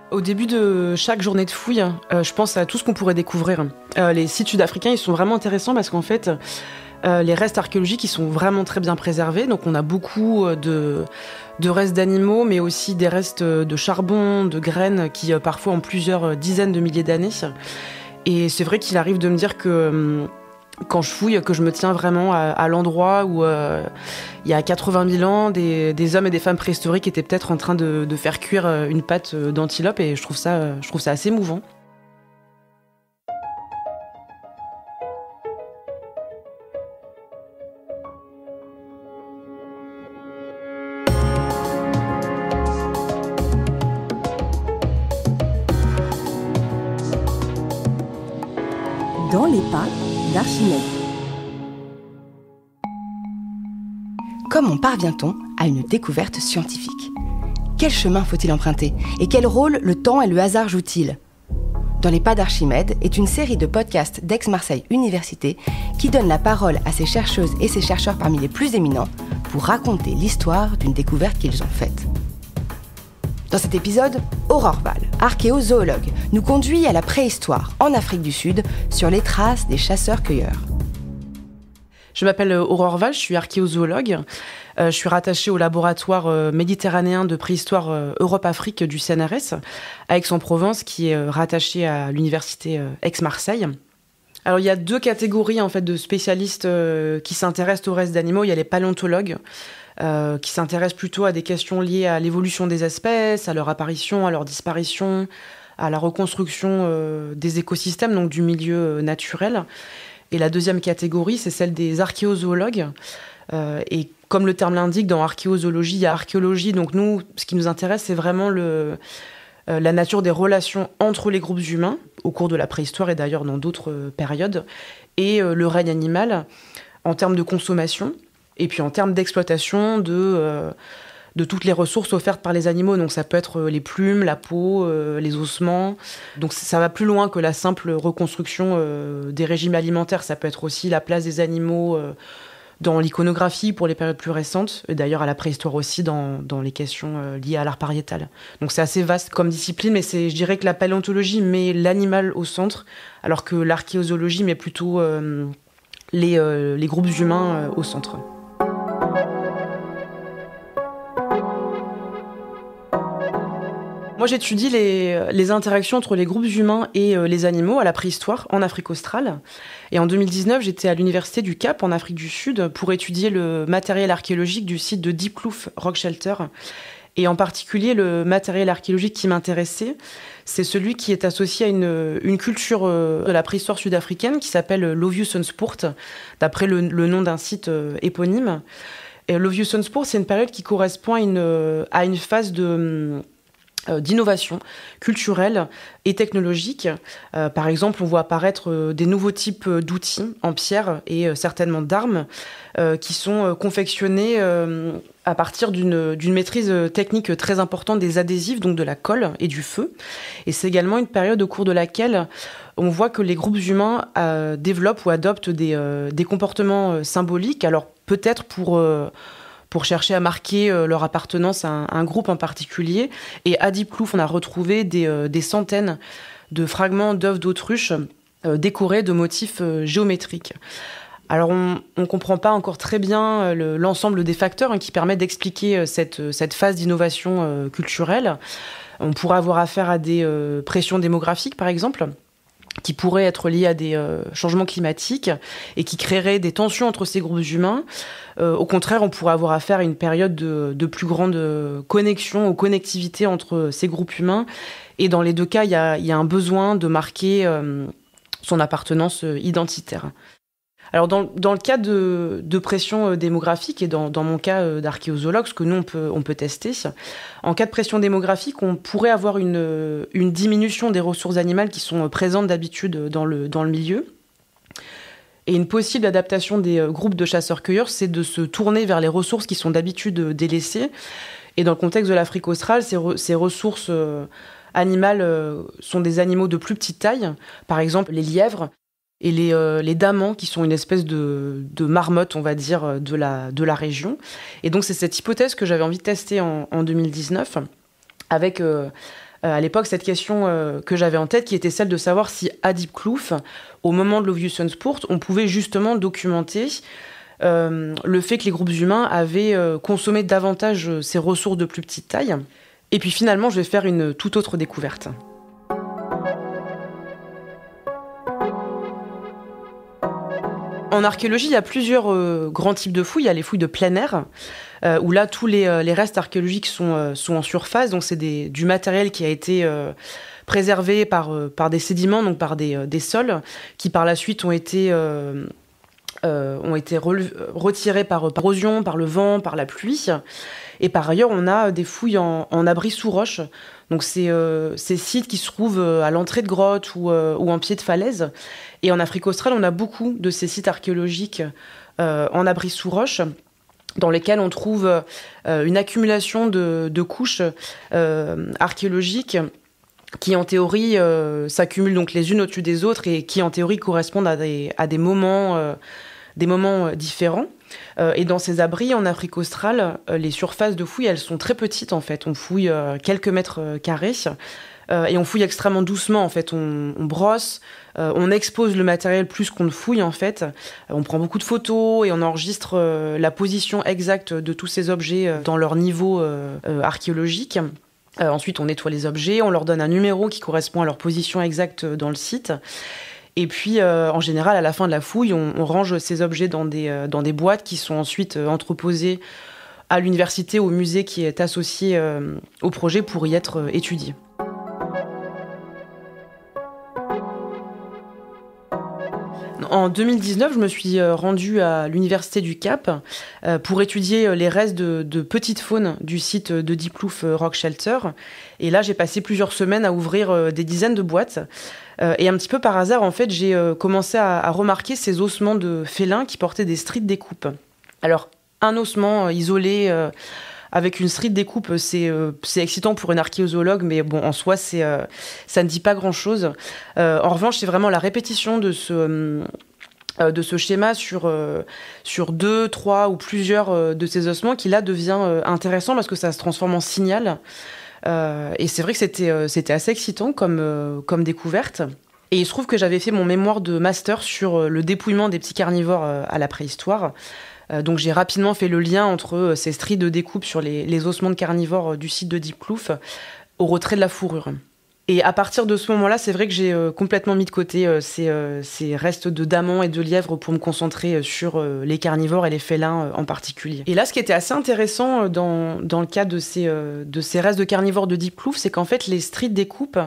Au début de chaque journée de fouille, je pense à tout ce qu'on pourrait découvrir. Les sites sud-africains, ils sont vraiment intéressants parce qu'en fait, les restes archéologiques, ils sont vraiment très bien préservés. Donc on a beaucoup de restes d'animaux, mais aussi des restes de charbon, de graines qui parfois ont plusieurs dizaines de milliers d'années. Et c'est vrai qu'il arrive de me dire que quand je fouille, que je me tiens vraiment à l'endroit où il y a 80 000 ans, des hommes et des femmes préhistoriques étaient peut-être en train de faire cuire une pâte d'antilope, et je trouve ça assez émouvant. Dans les pas d'Archimède. Comment parvient-on à une découverte scientifique ? Quel chemin faut-il emprunter ? Et quel rôle le temps et le hasard jouent-ils ? Dans les pas d'Archimède est une série de podcasts d'Aix-Marseille Université qui donne la parole à ces chercheuses et ces chercheurs parmi les plus éminents pour raconter l'histoire d'une découverte qu'ils ont faite. Dans cet épisode, Aurore Val, archéozoologue, nous conduit à la préhistoire en Afrique du Sud sur les traces des chasseurs-cueilleurs. Je m'appelle Aurore Val, je suis archéozoologue. Je suis rattachée au laboratoire méditerranéen de préhistoire Europe-Afrique du CNRS, à Aix-en-Provence, qui est rattaché à l'université Aix-Marseille. Alors il y a deux catégories en fait de spécialistes qui s'intéressent aux restes d'animaux. Il y a les paléontologues, qui s'intéressent plutôt à des questions liées à l'évolution des espèces, à leur apparition, à leur disparition, à la reconstruction des écosystèmes, donc du milieu naturel. Et la deuxième catégorie, c'est celle des archéozoologues. Et comme le terme l'indique, dans archéozoologie, il y a archéologie. Donc nous, ce qui nous intéresse, c'est vraiment la nature des relations entre les groupes humains, au cours de la préhistoire et d'ailleurs dans d'autres périodes, et le règne animal, en termes de consommation, et puis en termes d'exploitation de toutes les ressources offertes par les animaux. Donc ça peut être les plumes, la peau, les ossements. Donc ça va plus loin que la simple reconstruction des régimes alimentaires. Ça peut être aussi la place des animaux dans l'iconographie pour les périodes plus récentes, et d'ailleurs à la préhistoire aussi dans les questions liées à l'art pariétal. Donc c'est assez vaste comme discipline, mais je dirais que la paléontologie met l'animal au centre, alors que l'archéozoologie met plutôt les groupes humains au centre. Moi, j'étudie les interactions entre les groupes humains et les animaux à la préhistoire en Afrique australe. Et en 2019, j'étais à l'Université du Cap, en Afrique du Sud, pour étudier le matériel archéologique du site de Deep Kloof Rock Shelter. Et en particulier, le matériel archéologique qui m'intéressait, c'est celui qui est associé à une culture de la préhistoire sud-africaine qui s'appelle l'Oviussenspoort, d'après le nom d'un site éponyme. Et l'Oviussenspoort, c'est une période qui correspond à une phase d'innovation culturelle et technologique. Par exemple, on voit apparaître des nouveaux types d'outils en pierre et certainement d'armes qui sont confectionnés à partir d'une maîtrise technique très importante des adhésifs, donc de la colle et du feu. Et c'est également une période au cours de laquelle on voit que les groupes humains développent ou adoptent des comportements symboliques, alors peut-être pour chercher à marquer leur appartenance à un groupe en particulier. Et à Deep Kloof, on a retrouvé des centaines de fragments d'œufs d'autruche décorés de motifs géométriques. Alors, on ne comprend pas encore très bien l'ensemble des facteurs qui permettent d'expliquer cette phase d'innovation culturelle. On pourrait avoir affaire à des pressions démographiques, par exemple, qui pourraient être liées à des changements climatiques et qui créeraient des tensions entre ces groupes humains. Au contraire, on pourrait avoir affaire à une période de plus grande connexion ou connectivité entre ces groupes humains. Et dans les deux cas, il y a un besoin de marquer son appartenance identitaire. Alors dans le cas de pression démographique, et dans mon cas d'archéozoologue, ce que nous on peut tester, en cas de pression démographique, on pourrait avoir une diminution des ressources animales qui sont présentes d'habitude dans le milieu. Et une possible adaptation des groupes de chasseurs-cueilleurs, c'est de se tourner vers les ressources qui sont d'habitude délaissées. Et dans le contexte de l'Afrique australe, ces ressources animales sont des animaux de plus petite taille, par exemple les lièvres, et les damans, qui sont une espèce de marmotte, on va dire, de la région. Et donc c'est cette hypothèse que j'avais envie de tester en 2019, avec À l'époque, cette question que j'avais en tête, qui était celle de savoir si à Diep Kloof, au moment de l'Oviussenspoort, on pouvait justement documenter le fait que les groupes humains avaient consommé davantage ces ressources de plus petite taille. Et puis finalement, je vais faire une toute autre découverte. En archéologie, il y a plusieurs grands types de fouilles. Il y a les fouilles de plein air, où là, tous les restes archéologiques sont en surface. Donc, c'est du matériel qui a été préservé par des sédiments, donc par des sols, qui par la suite ont été retirés par érosion, par le vent, par la pluie. Et par ailleurs, on a des fouilles en abri sous roche. Donc, ces sites qui se trouvent à l'entrée de grottes ou en pied de falaise. Et en Afrique australe, on a beaucoup de ces sites archéologiques en abri sous roche, dans lesquels on trouve une accumulation de couches archéologiques qui, en théorie, s'accumulent donc les unes au-dessus des autres et qui, en théorie, correspondent à des moments différents. Et dans ces abris, en Afrique australe, les surfaces de fouilles, elles sont très petites, en fait. On fouille quelques mètres carrés. Et on fouille extrêmement doucement, en fait. On brosse, on expose le matériel plus qu'on ne fouille, en fait. On prend beaucoup de photos et on enregistre la position exacte de tous ces objets dans leur niveau archéologique. Ensuite, on nettoie les objets, on leur donne un numéro qui correspond à leur position exacte dans le site. Et puis, en général, à la fin de la fouille, on range ces objets dans des boîtes qui sont ensuite entreposées à l'université, au musée qui est associé au projet pour y être étudié. En 2019, je me suis rendue à l'Université du Cap pour étudier les restes de petite faune du site de Diep Kloof Rock Shelter. Et là, j'ai passé plusieurs semaines à ouvrir des dizaines de boîtes. Et un petit peu par hasard, en fait, j'ai commencé à remarquer ces ossements de félins qui portaient des stries de découpe. Alors, un ossement isolé avec une strie de découpe, c'est excitant pour une archéozoologue, mais bon, en soi, ça ne dit pas grand-chose. En revanche, c'est vraiment la répétition de ce schéma sur 2, 3 ou plusieurs de ces ossements qui, là, devient intéressant parce que ça se transforme en signal. Et c'est vrai que c'était assez excitant comme découverte. Et il se trouve que j'avais fait mon mémoire de master sur le dépouillement des petits carnivores à la préhistoire. Donc j'ai rapidement fait le lien entre ces stries de découpe sur les ossements de carnivores du site de Diep Kloof au retrait de la fourrure. Et à partir de ce moment-là, c'est vrai que j'ai complètement mis de côté ces restes de damans et de lièvres pour me concentrer sur les carnivores et les félins en particulier. Et là, ce qui était assez intéressant dans le cas de ces restes de carnivores de Diep Kloof, c'est qu'en fait, les stries de découpe,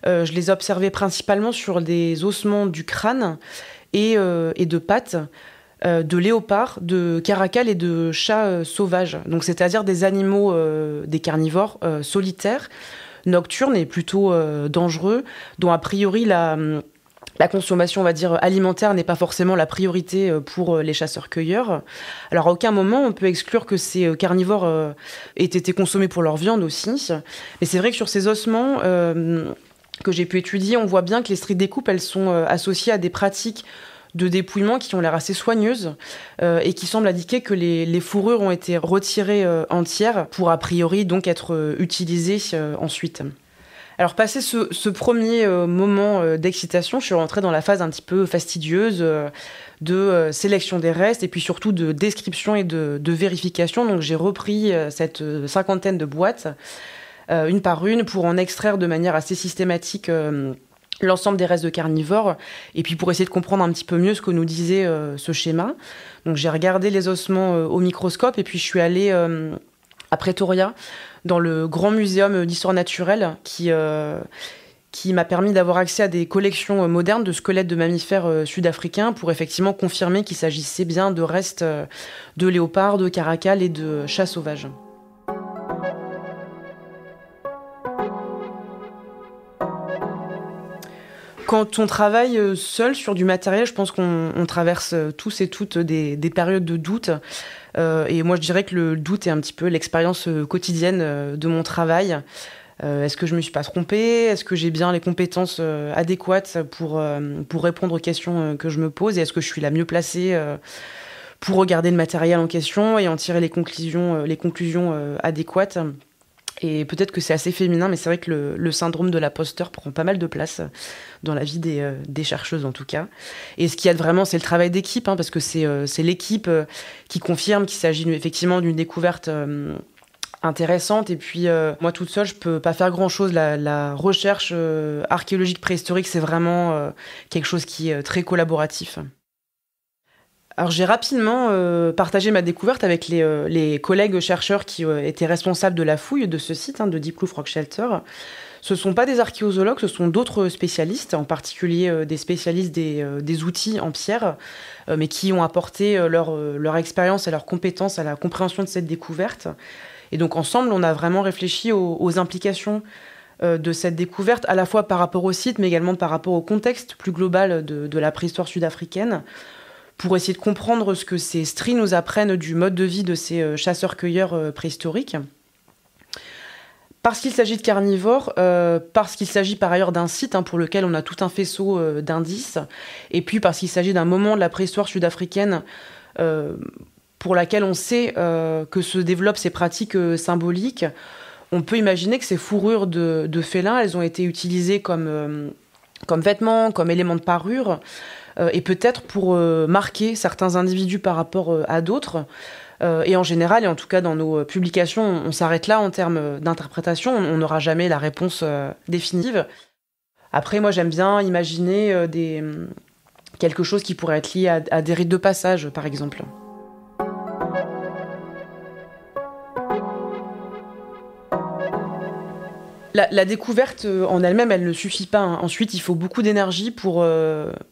je les observais principalement sur des ossements du crâne et de pattes, de léopards, de caracals et de chats sauvages. Donc, c'est-à-dire des animaux, des carnivores solitaires, nocturnes et plutôt dangereux, dont a priori la consommation, on va dire, alimentaire n'est pas forcément la priorité pour les chasseurs-cueilleurs. Alors, à aucun moment, on peut exclure que ces carnivores aient été consommés pour leur viande aussi. Mais c'est vrai que sur ces ossements que j'ai pu étudier, on voit bien que les stries de découpe, elles sont associées à des pratiques de dépouillement qui ont l'air assez soigneuses et qui semblent indiquer que les fourrures ont été retirées entières pour a priori donc être utilisées ensuite. Alors passé ce premier moment d'excitation, je suis rentrée dans la phase un petit peu fastidieuse de sélection des restes et puis surtout de description et de vérification. Donc j'ai repris cette cinquantaine de boîtes, une par une, pour en extraire de manière assez systématique l'ensemble des restes de carnivores, et puis pour essayer de comprendre un petit peu mieux ce que nous disait ce schéma. Donc j'ai regardé les ossements au microscope, et puis je suis allée à Pretoria, dans le grand muséum d'histoire naturelle, qui m'a permis d'avoir accès à des collections modernes de squelettes de mammifères sud-africains, pour effectivement confirmer qu'il s'agissait bien de restes de léopards, de caracals et de chats sauvages. Quand on travaille seul sur du matériel, je pense qu'on traverse tous et toutes des périodes de doute. Et moi, je dirais que le doute est un petit peu l'expérience quotidienne de mon travail. Est-ce que je me suis pas trompée ? Est-ce que j'ai bien les compétences adéquates pour répondre aux questions que je me pose ? Et est-ce que je suis la mieux placée pour regarder le matériel en question et en tirer les conclusions adéquates ? Et peut-être que c'est assez féminin, mais c'est vrai que le syndrome de l'imposteur prend pas mal de place dans la vie des chercheuses, en tout cas. Et ce qu'il y a vraiment, c'est le travail d'équipe, parce que c'est l'équipe qui confirme qu'il s'agit effectivement d'une découverte intéressante. Et puis, moi, toute seule, je peux pas faire grand-chose. La recherche archéologique préhistorique, c'est vraiment quelque chose qui est très collaboratif. Alors j'ai rapidement partagé ma découverte avec les collègues chercheurs qui étaient responsables de la fouille de ce site, de Deep Kloof Rock Shelter. Ce ne sont pas des archéozoologues, ce sont d'autres spécialistes, en particulier des spécialistes des outils en pierre, mais qui ont apporté leur expérience et leurs compétences à la compréhension de cette découverte. Et donc ensemble, on a vraiment réfléchi aux implications de cette découverte, à la fois par rapport au site, mais également par rapport au contexte plus global de la préhistoire sud-africaine, pour essayer de comprendre ce que ces stries nous apprennent du mode de vie de ces chasseurs-cueilleurs préhistoriques. Parce qu'il s'agit de carnivores, parce qu'il s'agit par ailleurs d'un site pour lequel on a tout un faisceau d'indices, et puis parce qu'il s'agit d'un moment de la préhistoire sud-africaine pour laquelle on sait que se développent ces pratiques symboliques, on peut imaginer que ces fourrures de félins, elles ont été utilisées comme vêtements, comme éléments de parure, et peut-être pour marquer certains individus par rapport à d'autres. Et en général, et en tout cas dans nos publications, on s'arrête là en termes d'interprétation, on n'aura jamais la réponse définitive. Après, moi j'aime bien imaginer quelque chose qui pourrait être lié à des rites de passage, par exemple. La découverte en elle-même, elle ne suffit pas. Ensuite, il faut beaucoup d'énergie pour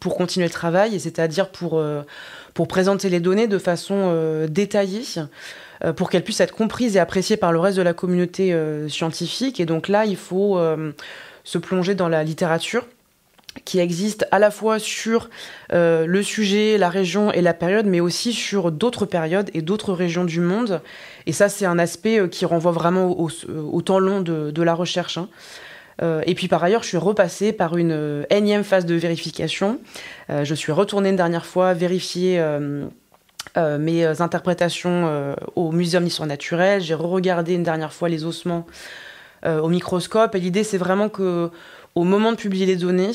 continuer le travail, et c'est-à-dire pour présenter les données de façon détaillée, pour qu'elles puissent être comprises et appréciées par le reste de la communauté scientifique. Et donc là, il faut se plonger dans la littérature qui existe à la fois sur le sujet, la région et la période, mais aussi sur d'autres périodes et d'autres régions du monde. Et ça, c'est un aspect qui renvoie vraiment au temps long de la recherche. Et puis par ailleurs, je suis repassée par une énième phase de vérification. Je suis retournée une dernière fois vérifier mes interprétations au Muséum d'histoire naturelle. J'ai re-regardé une dernière fois les ossements au microscope. Et l'idée, c'est vraiment que au moment de publier les données,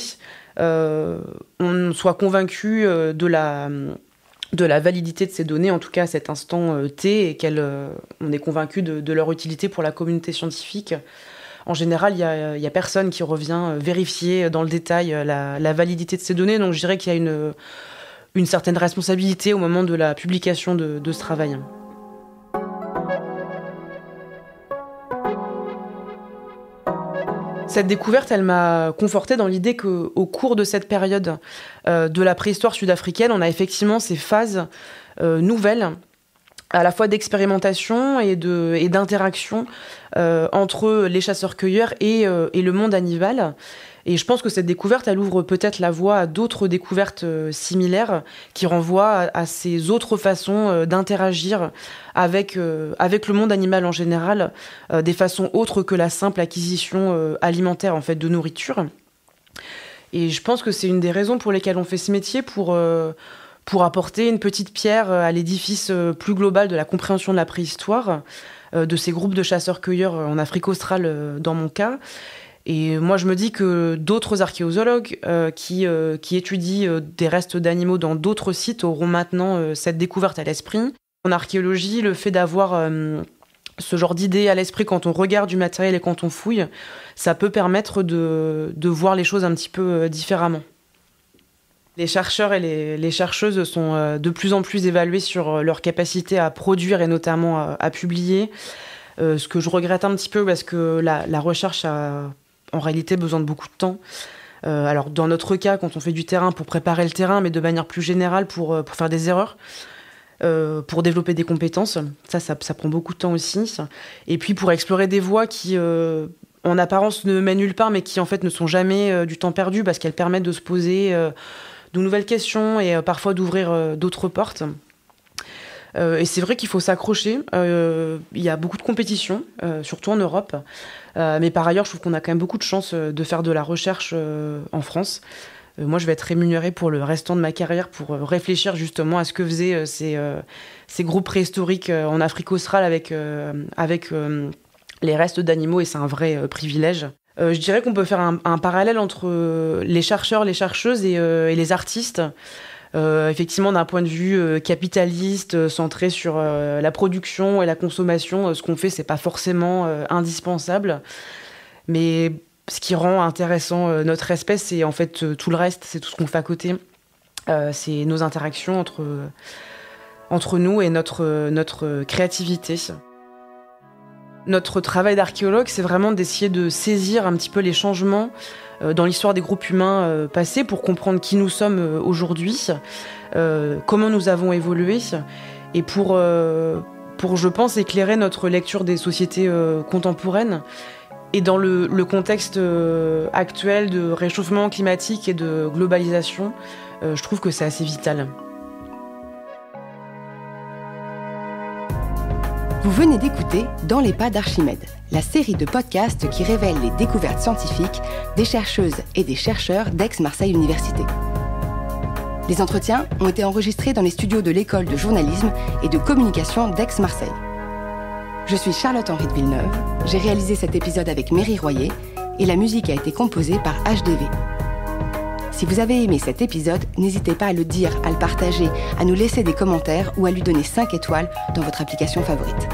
on soit convaincu de la validité de ces données, en tout cas à cet instant T, et on est convaincu de leur utilité pour la communauté scientifique. En général, il y a personne qui revient vérifier dans le détail la validité de ces données, donc je dirais qu'il y a une certaine responsabilité au moment de la publication de ce travail. Cette découverte, elle m'a confortée dans l'idée qu'au cours de cette période de la préhistoire sud-africaine, on a effectivement ces phases nouvelles, à la fois d'expérimentation et d'interaction entre les chasseurs-cueilleurs et le monde animal. Et je pense que cette découverte, elle ouvre peut-être la voie à d'autres découvertes similaires qui renvoient à ces autres façons d'interagir avec le monde animal en général, des façons autres que la simple acquisition alimentaire en fait, de nourriture. Et je pense que c'est une des raisons pour lesquelles on fait ce métier, pour apporter une petite pierre à l'édifice plus global de la compréhension de la préhistoire, de ces groupes de chasseurs-cueilleurs en Afrique australe dans mon cas. Et moi, je me dis que d'autres archéozoologues qui étudient des restes d'animaux dans d'autres sites auront maintenant cette découverte à l'esprit. En archéologie, le fait d'avoir ce genre d'idée à l'esprit quand on regarde du matériel et quand on fouille, ça peut permettre de voir les choses un petit peu différemment. Les chercheurs et les chercheuses sont de plus en plus évalués sur leur capacité à produire et notamment à publier. Ce que je regrette un petit peu parce que la recherche a en réalité besoin de beaucoup de temps. Alors dans notre cas, quand on fait du terrain pour préparer le terrain, mais de manière plus générale pour faire des erreurs, pour développer des compétences, ça prend beaucoup de temps aussi. Et puis pour explorer des voies qui en apparence ne mènent nulle part, mais qui en fait ne sont jamais du temps perdu parce qu'elles permettent de se poser de nouvelles questions et parfois d'ouvrir d'autres portes. Et c'est vrai qu'il faut s'accrocher. Il y a beaucoup de compétition, surtout en Europe. Mais par ailleurs, je trouve qu'on a quand même beaucoup de chance de faire de la recherche en France. Moi, je vais être rémunérée pour le restant de ma carrière pour réfléchir justement à ce que faisaient ces groupes préhistoriques en Afrique australe avec les restes d'animaux et c'est un vrai privilège. Je dirais qu'on peut faire un parallèle entre les chercheurs, les chercheuses et les artistes. Effectivement, d'un point de vue capitaliste, centré sur la production et la consommation, ce qu'on fait, c'est pas forcément indispensable. Mais ce qui rend intéressant notre espèce, c'est en fait tout le reste, c'est tout ce qu'on fait à côté. C'est nos interactions entre nous et notre créativité. Notre travail d'archéologue, c'est vraiment d'essayer de saisir un petit peu les changements dans l'histoire des groupes humains passés pour comprendre qui nous sommes aujourd'hui, comment nous avons évolué et pour, je pense, éclairer notre lecture des sociétés contemporaines. Et dans le contexte actuel de réchauffement climatique et de globalisation, je trouve que c'est assez vital. Vous venez d'écouter Dans les pas d'Archimède, la série de podcasts qui révèle les découvertes scientifiques des chercheuses et des chercheurs d'Aix-Marseille Université. Les entretiens ont été enregistrés dans les studios de l'école de journalisme et de communication d'Aix-Marseille. Je suis Charlotte-Henri de Villeneuve, j'ai réalisé cet épisode avec Méry Royer et la musique a été composée par HDV. Si vous avez aimé cet épisode, n'hésitez pas à le dire, à le partager, à nous laisser des commentaires ou à lui donner 5 étoiles dans votre application favorite.